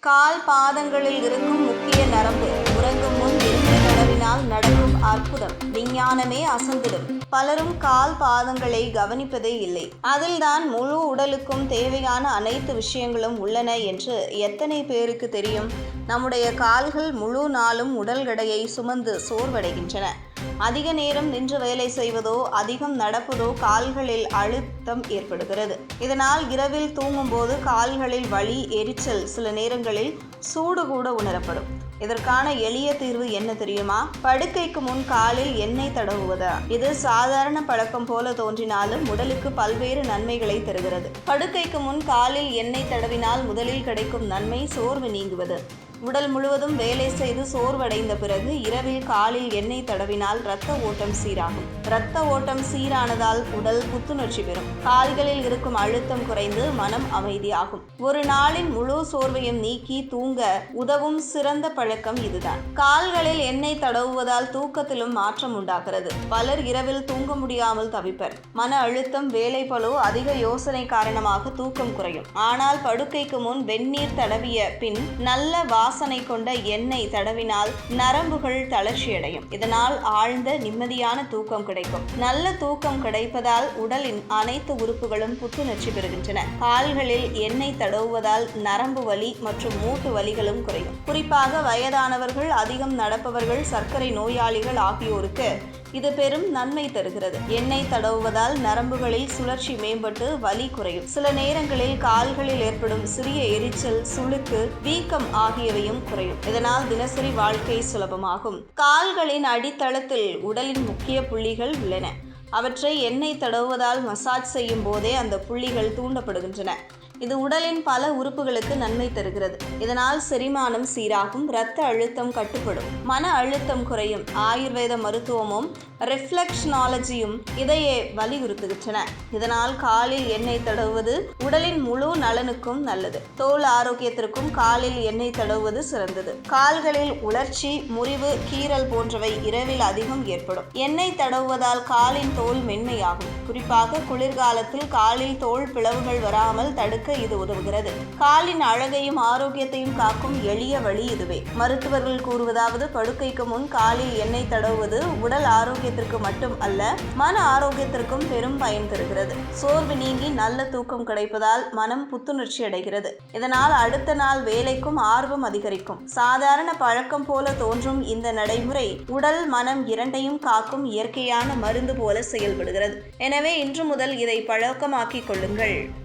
கால் பாதங்களில் இருக்கும் முக்கிய நரம்பு. உறங்கும் முன் எண்ணெய் தடவினால் நடக்கும் அற்புதம். விஞ்ஞானமே அசந்திடும். பலரும் கால் பாதங்களை கவனிப்பதே இல்லை. அதில்தான் முழு உடலுக்கும் தேவையான அனைத்து விஷயங்களும் உள்ளன என்று எத்தனை பேருக்கு தெரியும்? நம்முடைய கால்கள் முழு நாளும் உடல் எடையை சுமந்து சோர்வடைகின்றன. அதிக நேரம் நின்று வேலை செய்வதோ அதிகம் நடப்பதோ கால்களில் அழுத்தம் ஏற்படுகிறது. இதனால் இரவில் தூங்கும்போது கால்களில் வலி, எரிச்சல், சில நேரங்களில் சூடு கூட உணரப்படும். இதற்கான எளிய தீர்வு என்ன தெரியுமா? படுக்கைக்கு முன் காலில் எண்ணெய் தடவுவதா. இது சாதாரண பழக்கம் போல தோன்றினாலும் உடலுக்கு பல்வேறு நன்மைகளை தருகிறது. படுக்கைக்கு முன் காலில் எண்ணெய் தடவினால் முதலில் கிடைக்கும் நன்மை சோர்வு நீங்குவது. உடல் முழுவதும் வேலை செய்து சோர்வடைந்த பிறகு இரவில் காலில் எண்ணெய் தடவினால் இரத்த ஓட்டம் சீராகும். இரத்த ஓட்டம் சீரானதால் உடல் புத்துணர்ச்சி பெறும். கால்களில் இருக்கும் அழுத்தம் குறைந்து மனம் அமைதியாகும். ஒரு நாளின் முழு சோர்வையும் நீக்கி தூங்க உதவும் சிறந்த பழக்கம் இதுதான். கால்களில் எண்ணெய் தடவுவதால் தூக்கத்திலும் மாற்றம் உண்டாகிறது. பலர் இரவில் தூங்க முடியாமல் தவிப்பர். மன அழுத்தம், வேலைப்பளு, அதிக யோசனை காரணமாக தூக்கம் குறையும். ஆனால் படுக்கைக்கு முன் வெந்நீர் தடவிய பின் நல்ல வாசனை கொண்ட எண்ணெய் தடவினால் நரம்புகள் தளர்ச்சியடையும். இதனால் ஆழ்ந்த நிம்மதியான தூக்கம் கிடைக்கும். நல்ல தூக்கம் கிடைப்பதால் உடலின் அனைத்து உறுப்புகளும் புத்துணர்ச்சி பெறுகின்றன. கால்களில் எண்ணெய் தடவுவதால் நரம்பு வலி மற்றும் மூட்டு வலிகளும் குறையும். குறிப்பாக வயதானவர்கள், அதிகம் நடப்பவர்கள், சர்க்கரை நோயாளிகள் ஆகியோருக்கு இது பெரும் நன்மை தருகிறது. எண்ணெய் தடவுவதால் நரம்புகளில் சுழற்சி மேம்பட்டு வலி குறையும். சில நேரங்களில் கால்களில் ஏற்படும் சிறிய எரிச்சல், சுளுக்கு, வீக்கம் ஆகியவையும் குறையும். இதனால் தினசரி வாழ்க்கை சுலபமாகும். கால்களின் அடித்தளத்தில் உடலின் முக்கிய புள்ளிகள் உள்ளன. அவற்றை எண்ணெய் தடவுவதால் மசாஜ் செய்யும் போதே அந்த புள்ளிகள் தூண்டப்படுகின்றன. இது உடலின் பல உறுப்புகளுக்கு நன்மை தருகிறது. இதனால் செரிமானம் சீராகும், இரத்த அழுத்தம் கட்டுப்படும், மன அழுத்தம் குறையும். ஆயுர்வேத மருத்துவமும் ரிஃப்ளெக்ஷனாலஜியும் இதையே வலியுறுத்துகின்றன. இதனால் காலில் எண்ணெய் தடவுவது உடலின் முழு நலனுக்கும் நல்லது. தோல் ஆரோக்கியத்திற்கும் காலில் எண்ணெய் தடவுவது சிறந்தது. கால்களில் உலர்ச்சி, முறிவு, கீறல் போன்றவை இரவில் அதிகம் ஏற்படும். எண்ணெய் தடவுவதால் காலின் தோல் மென்மையாகும். குறிப்பாக குளிர்காலத்தில் காலில் தோல் பிளவுகள் வராமல் தடுக்க இது உதவுகிறது. காலின் அழகையும் ஆரோக்கியத்தையும் காக்கும் எளிய வழி இதுவே. மருத்துவர்கள் கூறுவதாவது, படுக்கைக்கு முன் காலில் எண்ணெய் தடவுவது உடல் ஆரோக்கியத்திற்கு மட்டும் அல்ல, மன ஆரோக்கியத்திற்கும் பெரும் பயன் தருகிறது. சோர்வு நீங்கி நல்ல தூக்கம் கிடைப்பதால் மனம் புத்துணர்ச்சி அடைகிறது. இதனால் அடுத்த நாள் வேலைக்கும் ஆர்வம் அதிகரிக்கும். சாதாரண பழக்கம் போல தோன்றும் இந்த நடைமுறை உடல், மனம் இரண்டையும் காக்கும் இயற்கையான மருந்து போல செயல்படுகிறது. எனவே இன்று முதல் இதை பழக்கமாக்கிக் கொள்ளுங்கள்.